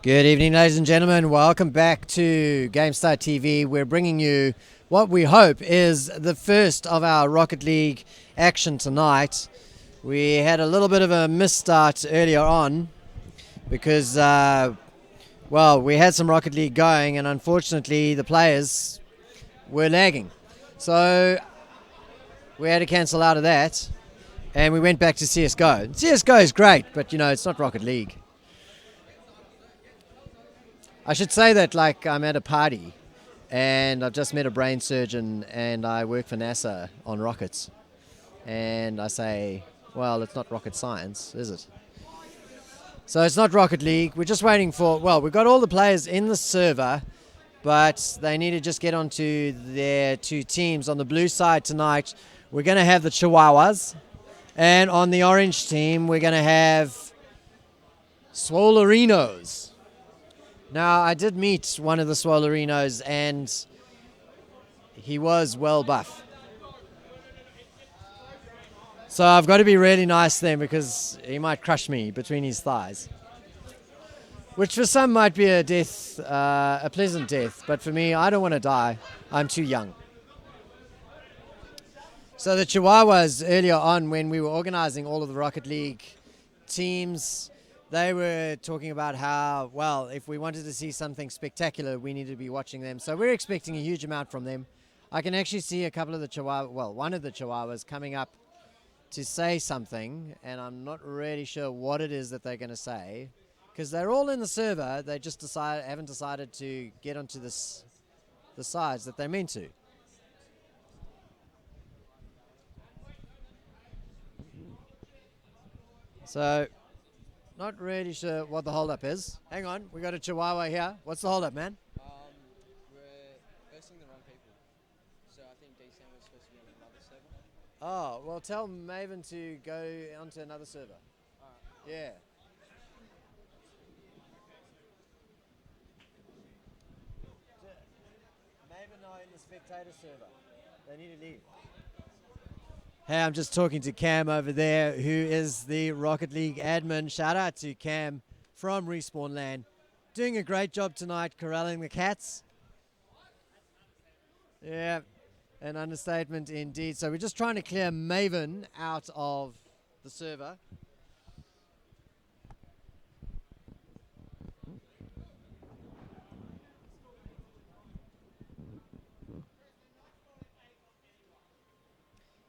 Good evening, ladies and gentlemen. Welcome back to GameStar TV. We're bringing you what we hope is the first of our Rocket League action tonight. We had a little bit of a misstart earlier on because, we had some Rocket League going and unfortunately the players were lagging. So we had to cancel out of that and we went back to CSGO. CSGO is great, but it's not Rocket League. I should say that I'm at a party and I've just met a brain surgeon and I work for NASA on rockets. And I say, well, it's not rocket science, is it? So it's not Rocket League. We're just waiting for, we've got all the players in the server, but they need to just get onto their two teams. On the blue side tonight, we're going to have the Chihuahuas. And on the orange team, we're going to have Swolerinos. Now, I did meet one of the Swolerinos, and he was well buff. So I've got to be really nice then because he might crush me between his thighs. Which for some might be a death, a pleasant death, but for me, I don't want to die. I'm too young. So the Chihuahuas, earlier on when we were organizing all of the Rocket League teams, they were talking about how, if we wanted to see something spectacular, we needed to be watching them. So we're expecting a huge amount from them. I can actually see a couple of the Chihuahuas, one of the Chihuahuas coming up to say something, and I'm not really sure what it is that they're going to say, because they're all in the server. They just haven't decided to get onto the sides that they're meant to. So, not really sure what the holdup is. Hang on, we got a Chihuahua here. What's the holdup, man? We're versing the wrong people. So I think D-Sam was supposed to be on another server. Oh, well, tell Maven to go onto another server. Alright. Yeah. Maven are in the spectator server. They need to leave. Hey, I'm just talking to Cam over there, who is the Rocket League admin. Shout out to Cam from Respawn Land. Doing a great job tonight corralling the cats. Yeah, an understatement indeed. So we're just trying to clear Maven out of the server.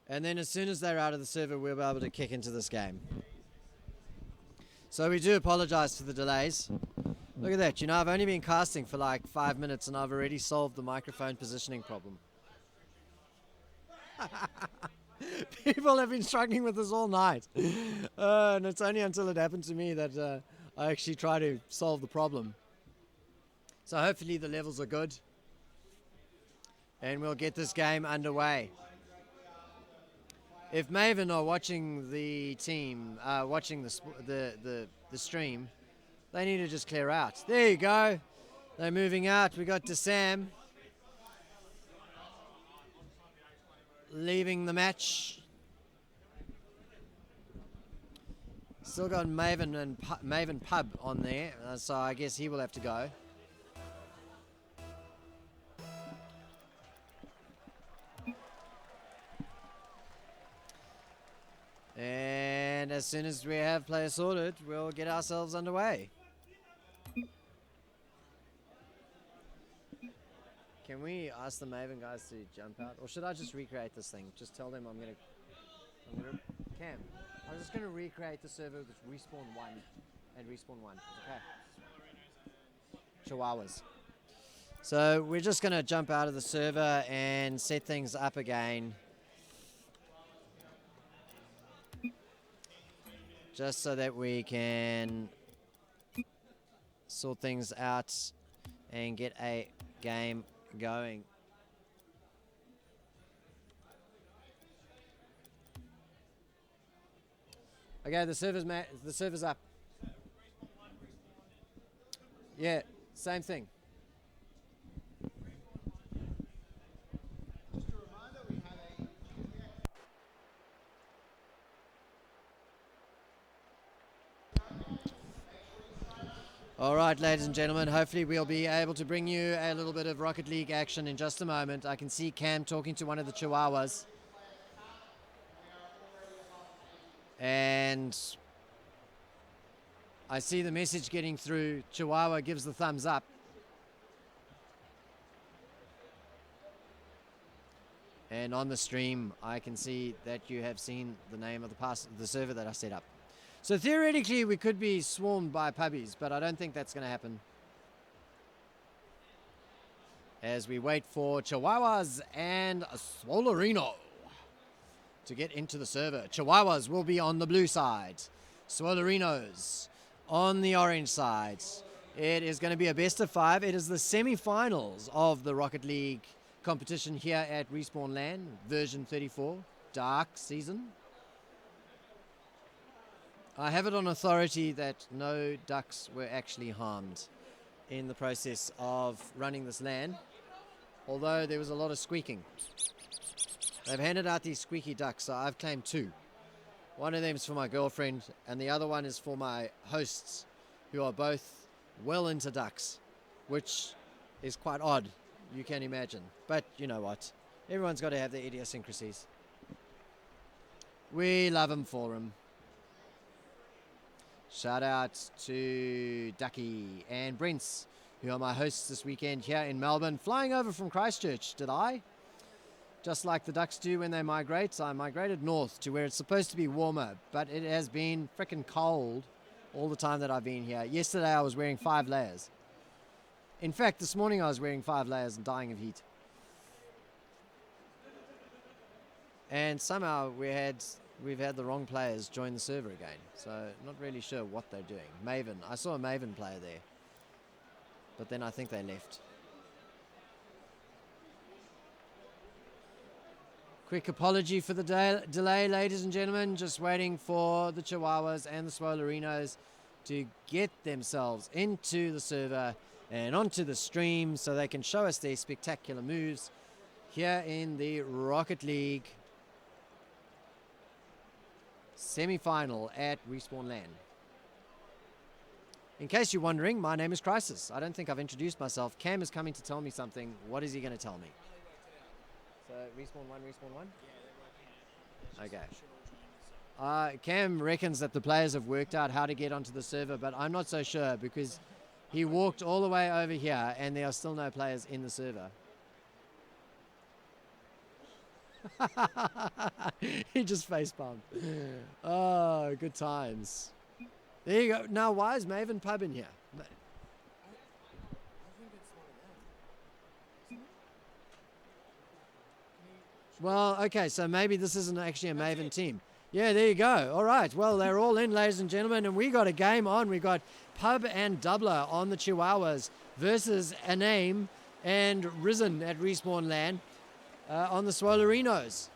And then as soon as they're out of the server, we'll be able to kick into this game. So we do apologize for the delays. Look at that. I've only been casting for 5 minutes and I've already solved the microphone positioning problem. People have been struggling with this all night. And it's only until it happened to me that I actually try to solve the problem. So hopefully the levels are good. And we'll get this game underway. If Maven are watching the team, watching the stream, they need to just clear out. There you go. They're moving out. We got DeSam leaving the match. Still got Maven and Maven Pub on there, so I guess he will have to go. And as soon as we have players sorted, we'll get ourselves underway. Can we ask the Maven guys to jump out? Or should I just recreate this thing? Just tell them I'm gonna Cam, I'm just gonna recreate the server with Respawn 1 and Respawn 1. Okay. Chihuahuas. So we're just gonna jump out of the server and set things up again. Just so that we can sort things out and get a game going. Okay, the server's up. Yeah, same thing. All right, ladies and gentlemen, hopefully we'll be able to bring you a little bit of Rocket League action in just a moment. I can see Cam talking to one of the Chihuahuas. And I see the message getting through. Chihuahua gives the thumbs up. And on the stream, I can see that you have seen the name of the server that I set up. So theoretically, we could be swarmed by puppies, but I don't think that's going to happen. As we wait for Chihuahuas and Swollerino to get into the server. Chihuahuas will be on the blue side. Swolerinos on the orange side. It is going to be a best of 5. It is the semi-finals of the Rocket League competition here at Respawn LAN, version 34, Dark Season. I have it on authority that no ducks were actually harmed in the process of running this LAN, although there was a lot of squeaking. They've handed out these squeaky ducks, so I've claimed 2. One of them is for my girlfriend, and the other one is for my hosts, who are both well into ducks, which is quite odd, you can imagine. But you know what? Everyone's got to have their idiosyncrasies. We love them for them. Shout out to Ducky and Brents, who are my hosts this weekend here in Melbourne, flying over from Christchurch. Did I? Just like the ducks do when they migrate, I migrated north to where it's supposed to be warmer, but it has been frickin' cold all the time that I've been here. Yesterday I was wearing 5 layers. In fact, this morning I was wearing 5 layers and dying of heat. And somehow we've had the wrong players join the server again, so not really sure what they're doing. Maven, I saw a Maven player there, but then I think they left. Quick apology for the delay, ladies and gentlemen. Just waiting for the Chihuahuas and the Swolerinos to get themselves into the server and onto the stream so they can show us their spectacular moves here in the Rocket League semi-final at Respawn LAN. In case you're wondering, my name is Crisis. I don't think I've introduced myself. Cam is coming to tell me something. What is he going to tell me? So, Respawn 1, Respawn 1? Yeah, they're okay. Cam reckons that the players have worked out how to get onto the server, but I'm not so sure because he walked all the way over here and there are still no players in the server. He just facepalmed. Oh, good times. There you go. Now, why is Maven Pub in here? Well, okay, so maybe this isn't actually a Maven team. Yeah, there you go. All right, well, they're all in, ladies and gentlemen, and we got a game on. We got Pub and Doubler on the Chihuahuas versus Aname and Risen at Respawn LAN on the Swolerinos.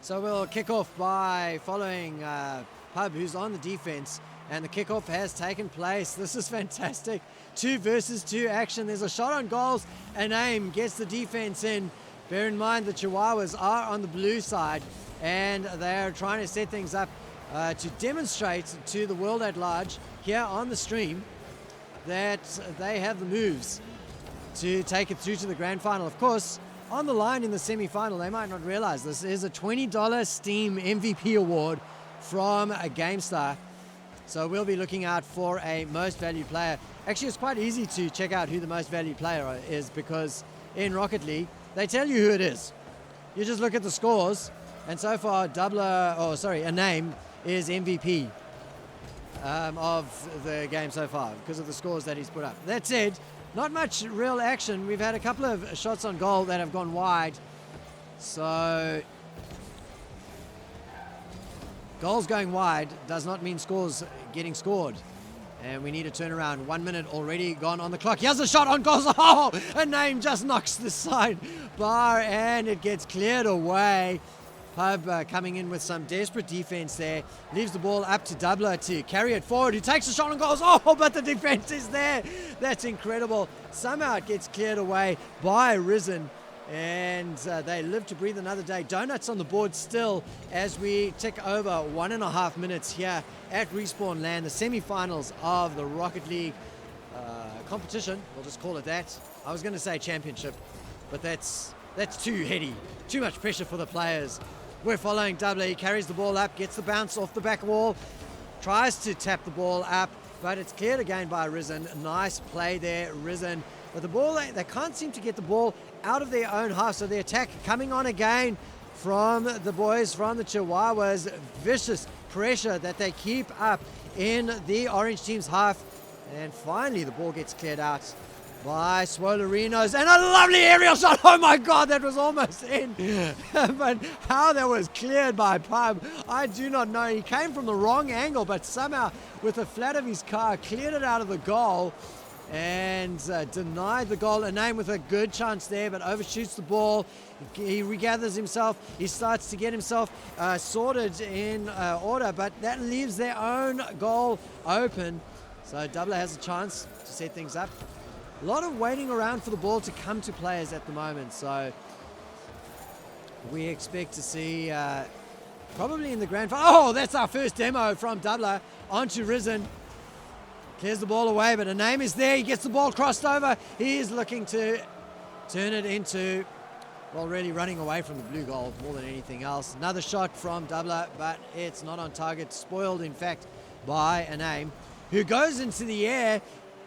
So we'll kick off by following Pub, who's on the defense, and the kickoff has taken place. This is fantastic. 2 versus 2 action. There's a shot on goals. Aname gets the defense in. Bear in mind the Chihuahuas are on the blue side and they're trying to set things up to demonstrate to the world at large here on the stream that they have the moves to take it through to the grand final. Of course, on the line in the semi-final, they might not realize this is a $20 Steam MVP award from a GameStar. So we'll be looking out for a most valued player. Actually, it's quite easy to check out who the most valued player is because in Rocket League, they tell you who it is. You just look at the scores, and so far, Aname is MVP of the game so far because of the scores that he's put up. That said, not much real action. We've had a couple of shots on goal that have gone wide. So, goals going wide does not mean scores getting scored. And we need a turnaround. 1 minute already gone on the clock. Here's a shot on goal. Oh, Aname just knocks the side bar and it gets cleared away. Pub coming in with some desperate defense there. Leaves the ball up to Doubler to carry it forward. He takes a shot and goes. Oh, but the defense is there. That's incredible. Somehow it gets cleared away by Risen. And they live to breathe another day. Donuts on the board still as we tick over 1.5 minutes here at Respawn Land, the semi-finals of the Rocket League competition. We'll just call it that. I was going to say championship, but that's too heady, too much pressure for the players. We're following Doubler. He carries the ball up, gets the bounce off the back wall, tries to tap the ball up, but it's cleared again by Risen. Nice play there, Risen. But the ball, they can't seem to get the ball out of their own half, so the attack coming on again from the boys from the Chihuahuas. Vicious pressure that they keep up in the orange team's half. And finally the ball gets cleared out by Swolerinos, and a lovely aerial shot. Oh my God, that was almost in. But how that was cleared by Pub, I do not know. He came from the wrong angle, but somehow with the flat of his car cleared it out of the goal and denied the goal. A name with a good chance there, but overshoots the ball. He regathers himself. He starts to get himself sorted in order, but that leaves their own goal open. So Doubler has a chance to set things up. A lot of waiting around for the ball to come to players at the moment, so we expect to see probably in the grand final. Oh, that's our first demo from Doubler onto Risen. Clears the ball away, but a name is there. He gets the ball crossed over. He is looking to turn it into, well, really running away from the blue goal more than anything else. Another shot from Doubler, but it's not on target. Spoiled, in fact, by a name who goes into the air.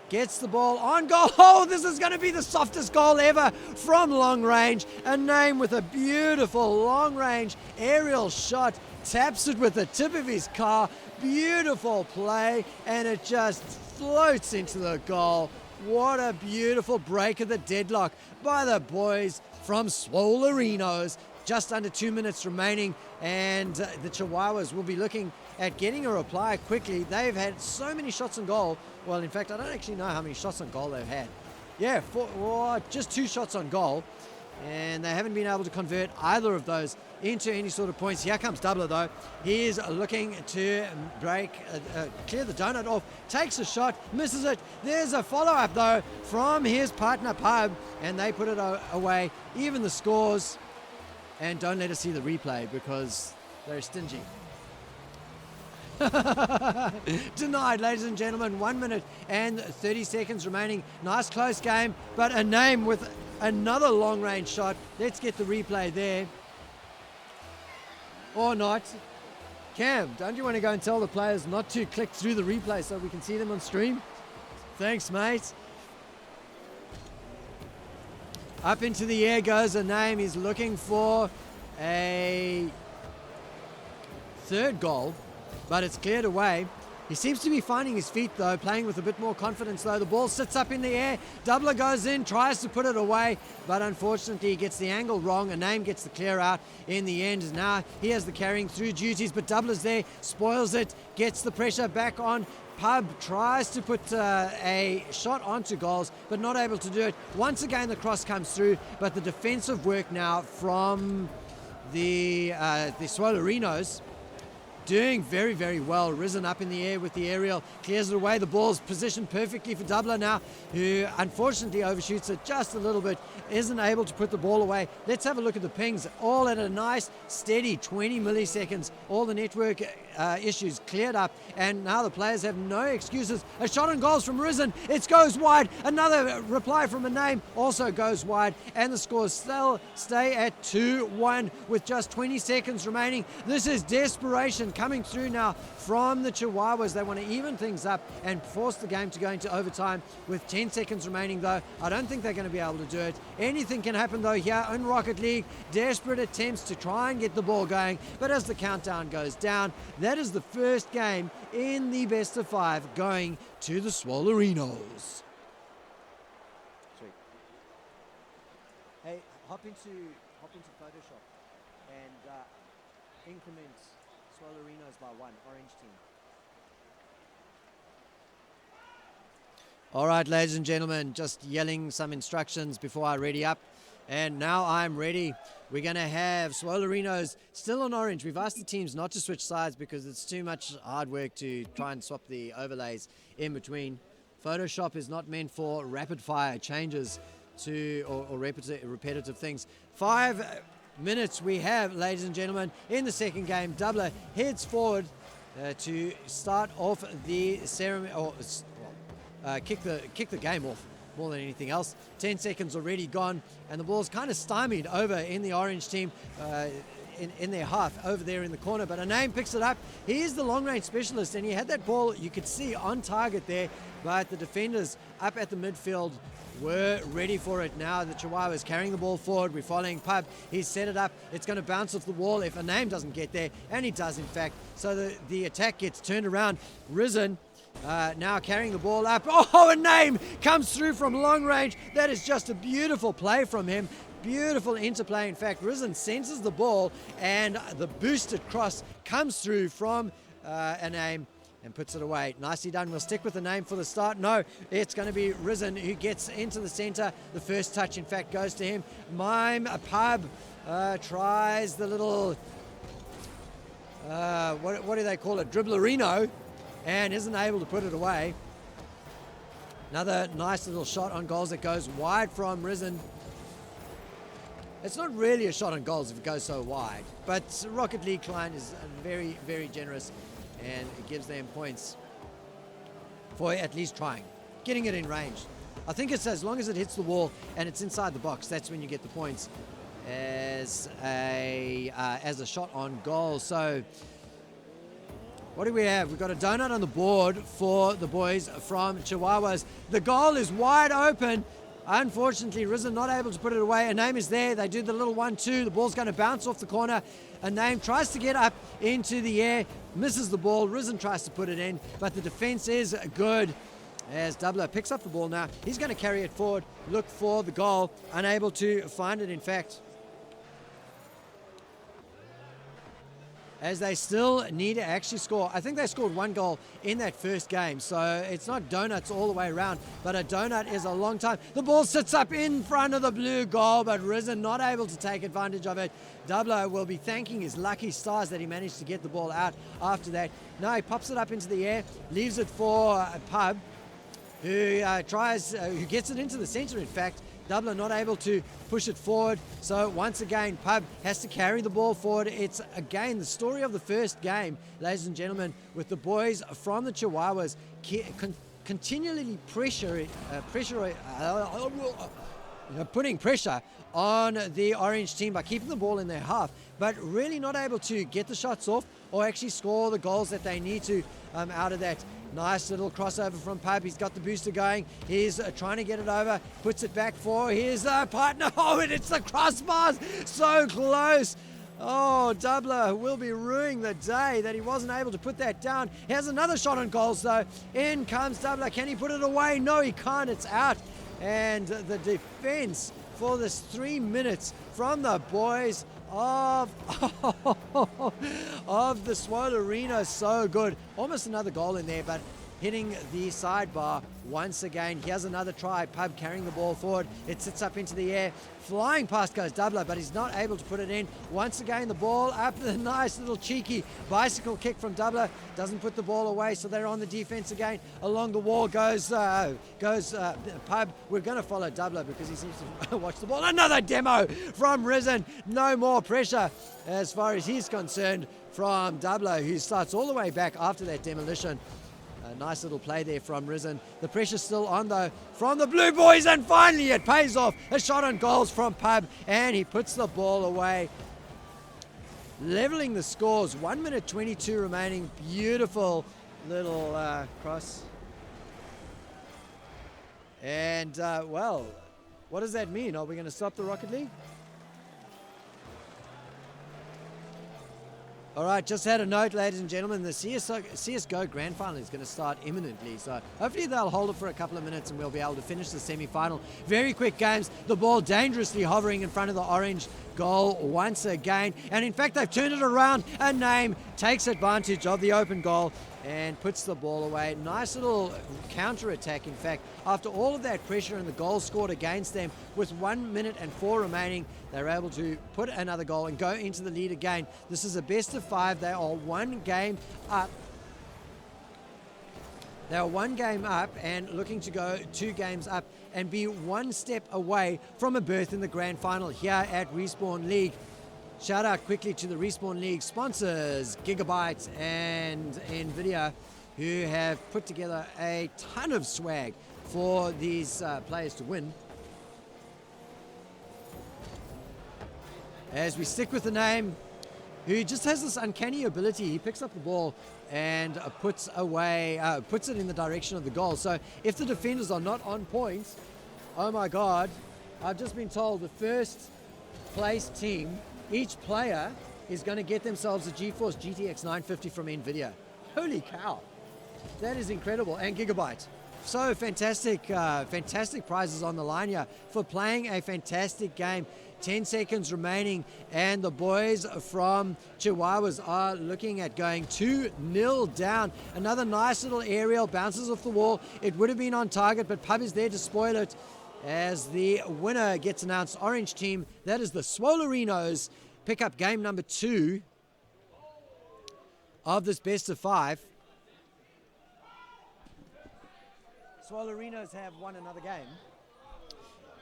Gets the ball on goal. Oh, this is going to be the softest goal ever from long range. A name with a beautiful long range aerial shot. Taps it with the tip of his car. Beautiful play. And it just floats into the goal. What a beautiful break of the deadlock by the boys from Swolerinos. Just under 2 minutes remaining, and the Chihuahuas will be looking at getting a reply quickly. They've had so many shots on goal. Well, in fact, I don't actually know how many shots on goal they've had. Yeah, just 2 shots on goal, and they haven't been able to convert either of those into any sort of points. Here comes Doubler, though. He is looking to clear the donut off, takes a shot, misses it. There's a follow-up, though, from his partner, Pub, and they put it away. Even the scores. And don't let us see the replay because they're stingy. Denied, ladies and gentlemen. 1 minute and 30 seconds remaining. Nice close game, but a name with another long range shot. Let's get the replay there. Or not. Cam, don't you want to go and tell the players not to click through the replay so we can see them on stream? Thanks, mate. Up into the air goes a name. He's looking for a third goal, but it's cleared away. He seems to be finding his feet, though, playing with a bit more confidence, though. The ball sits up in the air. Doubler goes in, tries to put it away, but unfortunately he gets the angle wrong. A name gets the clear out in the end. Now he has the carrying through duties, but Doubler's there, spoils it, gets the pressure back on. Pub tries to put a shot onto goals, but not able to do it. Once again, the cross comes through, but the defensive work now from the Swolerinos doing very, very well. Risen up in the air with the aerial, clears it away. The ball's positioned perfectly for Doubler now, who unfortunately overshoots it just a little bit, isn't able to put the ball away. Let's have a look at the pings, all at a nice, steady 20 milliseconds. All the network issues cleared up, and now the players have no excuses. A shot on goals from Risen. It goes wide. Another reply from a name also goes wide, and the scores still stay at 2-1 with just 20 seconds remaining. This is desperation coming through now from the Chihuahuas. They want to even things up and force the game to go into overtime with 10 seconds remaining, though. I don't think they're going to be able to do it. Anything can happen, though, here in Rocket League. Desperate attempts to try and get the ball going, but as the countdown goes down, that is the first game in the best of 5 going to the Swolerinos. Sweet. Hey, hop into Photoshop and increment Swolerinos by 1, orange team. All right, ladies and gentlemen, just yelling some instructions before I ready up. And now I'm ready. We're going to have Swolerinos still on orange. We've asked the teams not to switch sides because it's too much hard work to try and swap the overlays in between. Photoshop is not meant for rapid fire changes. or repetitive things. 5 minutes we have, ladies and gentlemen, in the second game. Doubler heads forward to start off the ceremony, or kick the game off more than anything else. 10 seconds already gone, and the ball's kind of stymied over in the orange team, in their half over there in the corner. But a name picks it up. He is the long range specialist, and he had that ball, you could see, on target there, but the defenders up at the midfield were ready for it. Now the Chihuahuas carrying the ball forward. We're following Pub. He's set it up. It's going to bounce off the wall if a name doesn't get there, and he does in fact. So the attack gets turned around. Risen now carrying the ball up. Oh, a name comes through from long range. That is just a beautiful play from him. Beautiful interplay. In fact, Risen senses the ball, and the boosted cross comes through from a name and puts it away. Nicely done. We'll stick with the name for the start. No, it's going to be Risen who gets into the center. The first touch, in fact, goes to him. Mime Pub tries the little, what do they call it? Dribblerino, and isn't able to put it away. Another nice little shot on goals that goes wide from Risen. It's not really a shot on goals if it goes so wide, but Rocket League client is very, very generous, and it gives them points for at least trying, getting it in range. I think it's as long as it hits the wall and it's inside the box, that's when you get the points as a shot on goal. So what do we have? We've got a donut on the board for the boys from Chihuahuas. The goal is wide open. Unfortunately, Risen not able to put it away. A name is there. They do the little 1-2. The ball's going to bounce off the corner. A name tries to get up into the air, misses the ball. Risen tries to put it in, but the defense is good as Doubler picks up the ball now. He's going to carry it forward, look for the goal. Unable to find it, in fact, as they still need to actually score. I think they scored 1 goal in that first game, so it's not donuts all the way around, but a donut is a long time. The ball sits up in front of the blue goal, but Risen not able to take advantage of it. Doubler will be thanking his lucky stars that he managed to get the ball out after that. No, he pops it up into the air, leaves it for a Pub, who who gets it into the center, in fact. Doubler not able to push it forward, so once again Pub has to carry the ball forward. It's again the story of the first game, ladies and gentlemen, with the boys from the Chihuahuas continually putting pressure on the orange team by keeping the ball in their half, but really not able to get the shots off or actually score the goals that they need to out of that. Nice little crossover from Pub. He's got the booster going. He's trying to get it over. Puts it back for his partner. Oh, and it's the crossbars. So close. Oh, Doubler will be ruining the day that he wasn't able to put that down. He has another shot on goals, though. In comes Doubler. Can he put it away? No, he can't. It's out. And the defense for this 3 minutes from the boys of the Swolerinos, so good. Almost another goal in there, but hitting the sidebar once again. Here's another try. Pub carrying the ball forward. It sits up into the air. Flying past goes Doubler, but he's not able to put it in. Once again, the ball up. The nice little cheeky bicycle kick from Doubler. Doesn't put the ball away, so they're on the defense again. Along the wall goes Pub. We're going to follow Doubler because he seems to watch the ball. Another demo from Risen. No more pressure as far as he's concerned from Doubler, who starts all the way back after that demolition. A nice little play there from Risen. The pressure's still on, though, from the Blue Boys, and finally it pays off. A shot on goals from Pub, and he puts the ball away. Leveling the scores. 1 minute 22 remaining. Beautiful little cross. And, well, what does that mean? Are we going to stop the Rocket League? All right, just had a note, ladies and gentlemen, the CSGO Grand Final is going to start imminently, so hopefully they'll hold it for a couple of minutes and we'll be able to finish the semi-final. Very quick games, the ball dangerously hovering in front of the orange goal once again, and in fact they've turned it around. A name takes advantage of the open goal and puts the ball away. Nice little counter-attack, in fact. After all of that pressure and the goal scored against them, with 1 minute and 4 remaining, they're able to put another goal and go into the lead again. This is a best of 5. They are 1 game up. They are one game up and looking to go 2 games up and be one step away from a berth in the grand final here at Respawn League. Shout out quickly to the Respawn League sponsors, Gigabyte and Nvidia, who have put together a ton of swag for these players to win. As we stick with the name, who just has this uncanny ability. He picks up the ball and puts it in the direction of the goal. So if the defenders are not on point, oh my God, I've just been told the first place team, each player is going to get themselves a GeForce GTX 950 from Nvidia. Holy cow, that is incredible. And Gigabyte. So fantastic, fantastic prizes on the line here for playing a fantastic game. 10 seconds remaining, and the boys from Chihuahuas are looking at going 2-0 down. Another nice little aerial, bounces off the wall. It would have been on target, but Pub is there to spoil it as the winner gets announced. Orange team, that is the Swolerinos, pick up game number 2 of this best of 5. Swolerinos have won another game.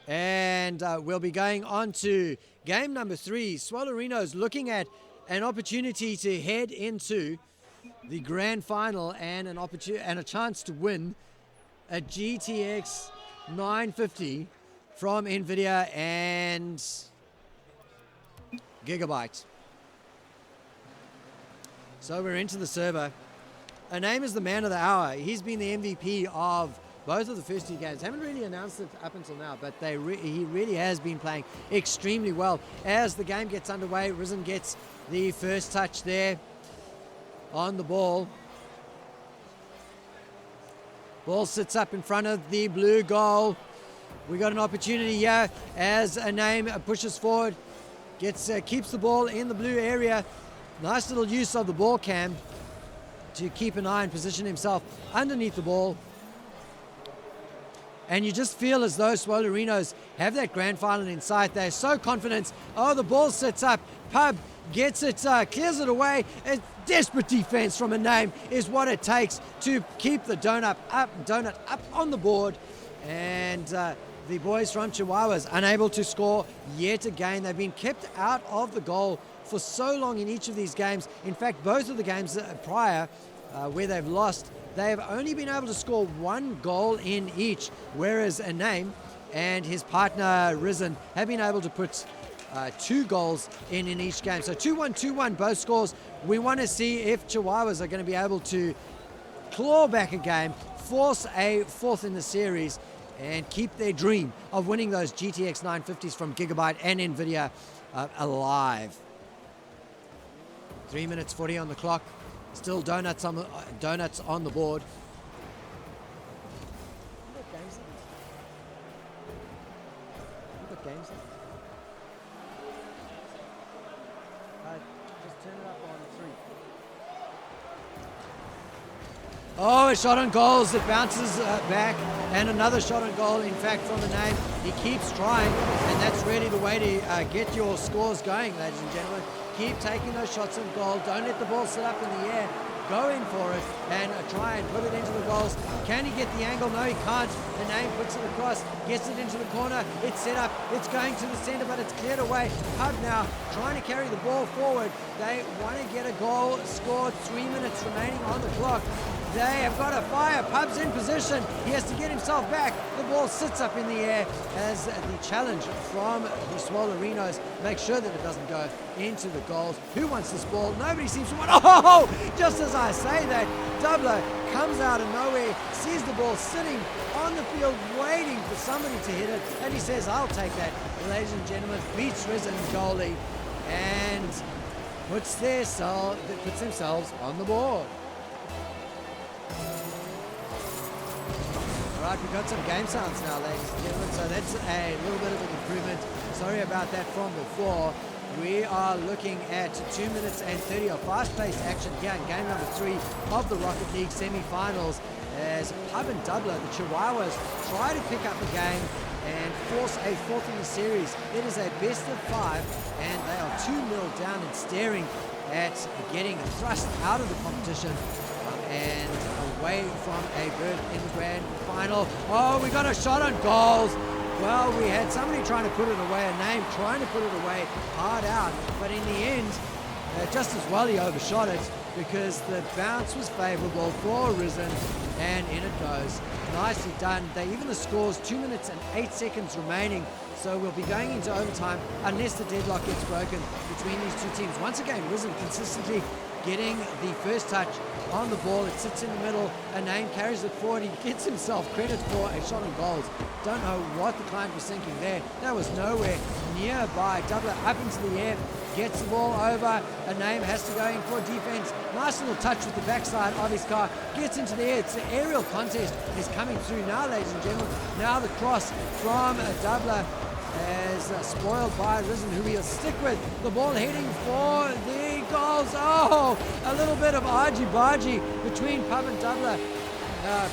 And we'll be going on to game number 3. Swolerinos looking at an opportunity to head into the grand final and an opportunity and a chance to win a GTX 950 from Nvidia and Gigabyte. So we're into the server. A name is the man of the hour. He's been the MVP of both of the first 2 games. Haven't really announced it up until now, but he really has been playing extremely well. As the game gets underway, Risen gets the first touch there on the ball. Ball sits up in front of the blue goal. We got an opportunity here as a name pushes forward, keeps the ball in the blue area. Nice little use of the ball cam to keep an eye and position himself underneath the ball. And you just feel as though Swolerinos have that grand final in sight. They're so confident. Oh, the ball sits up. Pub gets it, clears it away. A desperate defense from a name is what it takes to keep the donut up on the board. And the boys from Chihuahuas unable to score yet again. They've been kept out of the goal for so long in each of these games. In fact, both of the games prior where they've lost, they have only been able to score 1 goal in each, whereas a name and his partner Risen have been able to put 2 goals in each game. So 2-1, 2-1, both scores. We want to see if Chihuahuas are going to be able to claw back a game, force a 4th in the series, and keep their dream of winning those GTX 950s from Gigabyte and Nvidia alive. 3 minutes 40 on the clock. Still donuts on the board. What games just turn it up on 3. Oh, a shot on goals. It bounces back, and another shot on goal. In fact, from the name, he keeps trying, and that's really the way to get your scores going, ladies and gentlemen. Keep taking those shots on goal. Don't let the ball sit up in the air. Go in for it and try and put it into the goals. Can he get the angle? No, he can't. The name puts it across, gets it into the corner. It's set up. It's going to the center, but it's cleared away. Pub now trying to carry the ball forward. They want to get a goal scored. 3 minutes remaining on the clock. They have got a fire. Pub's in position. He has to get himself back. The ball sits up in the air as the challenge from the Swolerinos. Make sure that it doesn't go into the goals. Who wants this ball? Nobody seems to want. Oh, just as I say that, Doubler comes out of nowhere, sees the ball sitting on the field, waiting for somebody to hit it, and he says, I'll take that. Ladies and gentlemen, beats Risen goalie and puts themselves on the board. Right, we've got some game sounds now, ladies and gentlemen, so that's a little bit of an improvement. Sorry about that from before. We are looking at 2 minutes and 30 of fast-paced action here in game number 3 of the Rocket League semi-finals as Pub and Doubler, the Chihuahuas, try to pick up a game and force a 4th in the series. It is a best of 5, and they are 2-0 down and staring at getting thrust out of the competition. and away from a berth in the grand final. Oh, we got a shot on goals. Well, we had somebody trying to put it away, a name trying to put it away hard out, but in the end, just as well he overshot it because the bounce was favorable for Risen, and in it goes. Nicely done. They even the scores 2 minutes and 8 seconds remaining, so we'll be going into overtime unless the deadlock gets broken between these two teams. Once again, Risen consistently getting the first touch on the ball. It sits in the middle. A name carries it forward. He gets himself credit for a shot on goals. Don't know what the client was thinking there. That was nowhere nearby. Doubler up into the air. Gets the ball over. A name has to go in for defense. Nice little touch with the backside of his car. Gets into the air. It's the aerial contest is coming through now, ladies and gentlemen. Now the cross from a Doubler as spoiled by Risen, who he'll stick with. The ball heading for the goals. Oh, a little bit of argy-bargy between Pub and Doubler.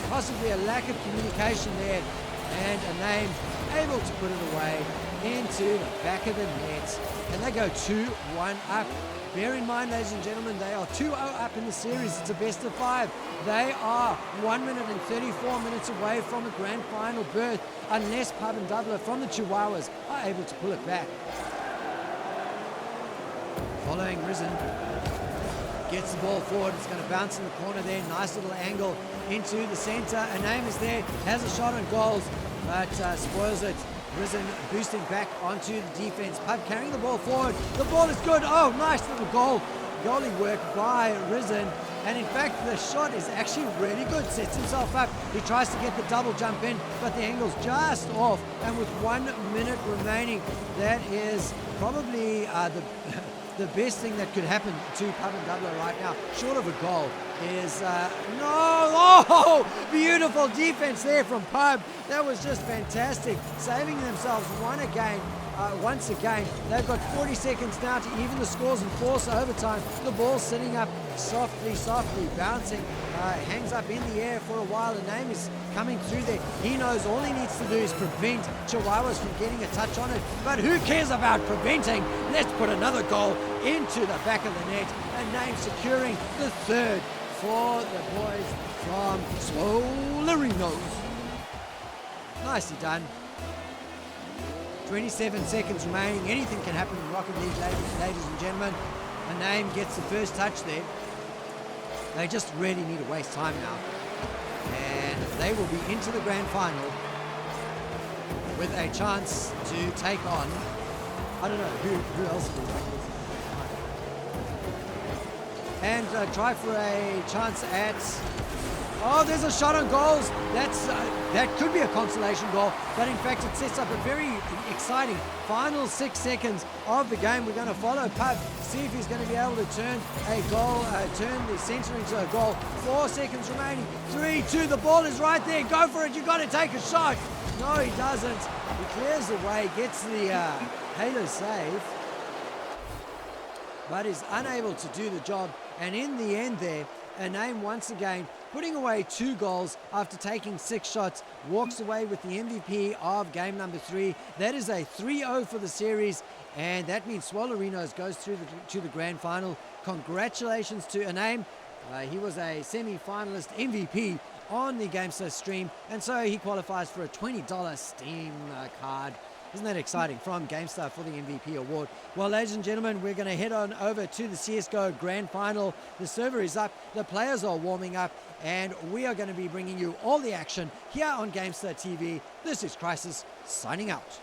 Possibly a lack of communication there. And a name able to put it away into the back of the net. And they go 2-1 up. Bear in mind, ladies and gentlemen, they are 2-0 up in the series. It's a best of 5. They are 1 minute and 34 minutes away from a grand final berth unless Pub and Doubler from the Chihuahuas are able to pull it back. Following Risen. Gets the ball forward. It's going to bounce in the corner there. Nice little angle into the center. A name is there. Has a shot on goals, but spoils it. Risen boosting back onto the defense. Pub carrying the ball forward. The ball is good. Oh, nice little goal. Goalie work by Risen. And in fact, the shot is actually really good. Sets himself up. He tries to get the double jump in, but the angle's just off. And with 1 minute remaining, that is probably the best thing that could happen to Pub and Doubler right now, short of a goal, is beautiful defense there from Pub. That was just fantastic, saving themselves once again. They've got 40 seconds now to even the scores and force overtime. The ball sitting up softly bouncing, hangs up in the air for a while. The name is coming through there. He knows all he needs to do is prevent Chihuahuas from getting a touch on it, but who cares about preventing? Let's put another goal into the back of the net, and name securing the third for the boys from Swolerinos. Nicely done. 27 seconds remaining. Anything can happen in Rocket League, ladies and gentlemen. A name gets the first touch there. They just really need to waste time now. And they will be into the grand final with a chance to take on, I don't know, who else will take this? And try for a chance at, oh, there's a shot on goals. That could be a consolation goal, but in fact it sets up a very exciting final 6 seconds of the game. We're going to follow Pub, see if he's going to be able to turn a goal, turn the center into a goal. 4 seconds remaining. 3, 2, the ball is right there. Go for it. You've got to take a shot. No, he doesn't. He clears away, gets the halo save, but is unable to do the job. And in the end there, a name once again putting away 2 goals after taking 6 shots, walks away with the MVP of game number 3. That is a 3-0 for the series, and that means Swolerinos goes through to the grand final. Congratulations to a name. He was a semi-finalist MVP on the GameStar stream, and so he qualifies for a $20 Steam card. Isn't that exciting, from GameStar for the MVP award? Well, ladies and gentlemen, we're going to head on over to the CSGO Grand Final. The server is up, the players are warming up, and we are going to be bringing you all the action here on GameStar TV. This is Crisis, signing out.